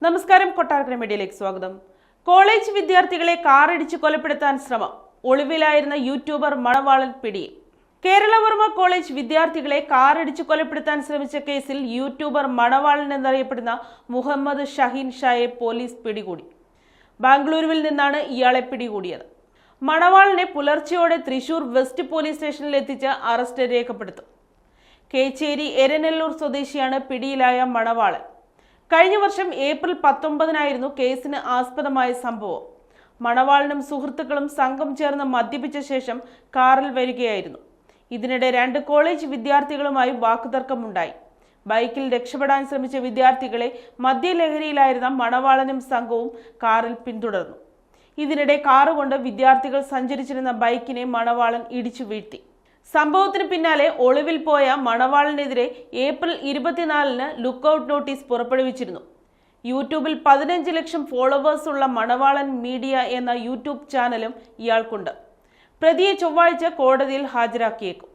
നമസ്കാരം, കൊട്ടാരക്കര മീഡിയയിലേക്ക് സ്വാഗതം. കോളേജ് വിദ്യാർത്ഥികളെ കാറിടിച്ച് കൊലപ്പെടുത്താൻ ശ്രമം. ഒളിവിലായിരുന്ന യൂട്യൂബർ മണവാളൻ പിടിയിൽ. കേരളവർമ്മ കോളേജ് വിദ്യാർത്ഥികളെ കാറിടിച്ച് കൊലപ്പെടുത്താൻ ശ്രമിച്ച കേസിൽ യൂട്യൂബർ മണവാളൻ എന്നറിയപ്പെടുന്ന മുഹമ്മദ് ഷഹീൻ ഷായെ പോലീസ് പിടികൂടി. ബാംഗ്ലൂരുവിൽ നിന്നാണ് ഇയാളെ പിടികൂടിയത്. മണവാളനെ പുലർച്ചെയോടെ തൃശൂർ വെസ്റ്റ് പോലീസ് സ്റ്റേഷനിൽ എത്തിച്ച് അറസ്റ്റ് രേഖപ്പെടുത്തും. കേച്ചേരി എരനെല്ലൂർ സ്വദേശിയാണ് പിടിയിലായ മണവാളൻ. കഴിഞ്ഞ വർഷം ഏപ്രിൽ 19-നായിരുന്നു കേസിന് ആസ്പദമായ സംഭവം. മണവാളനും സുഹൃത്തുക്കളും സംഘം ചേർന്ന് മദ്യപിച്ച ശേഷം കാറിൽ വരികയായിരുന്നു. ഇതിനിടെ 2 കോളേജ് വിദ്യാർത്ഥികളുമായി വാക്കുതർക്കമുണ്ടായി. ബൈക്കിൽ രക്ഷപ്പെടാൻ ശ്രമിച്ച വിദ്യാർത്ഥികളെ മദ്യലഹരിയിലായിരുന്ന മണവാളനും സംഘവും കാറിൽ പിന്തുടർന്നു. ഇതിനിടെ കാറുകൊണ്ട് വിദ്യാർത്ഥികൾ സഞ്ചരിച്ചിരുന്ന ബൈക്കിനെ മണവാളൻ ഇടിച്ചു വീഴ്ത്തി. സംഭവത്തിന് പിന്നാലെ ഒളിവിൽ പോയ മണവാളനെതിരെ ഏപ്രിൽ 24-ന് ലുക്കൌട്ട് നോട്ടീസ് പുറപ്പെടുവിച്ചിരുന്നു. യൂട്യൂബിൽ 15 ലക്ഷം ഫോളോവേഴ്സ് ഉള്ള മണവാളൻ മീഡിയ എന്ന യൂട്യൂബ് ചാനലും ഇയാൾക്കുണ്ട്. പ്രതിയെ ചൊവ്വാഴ്ച കോടതിയിൽ ഹാജരാക്കിയേക്കും.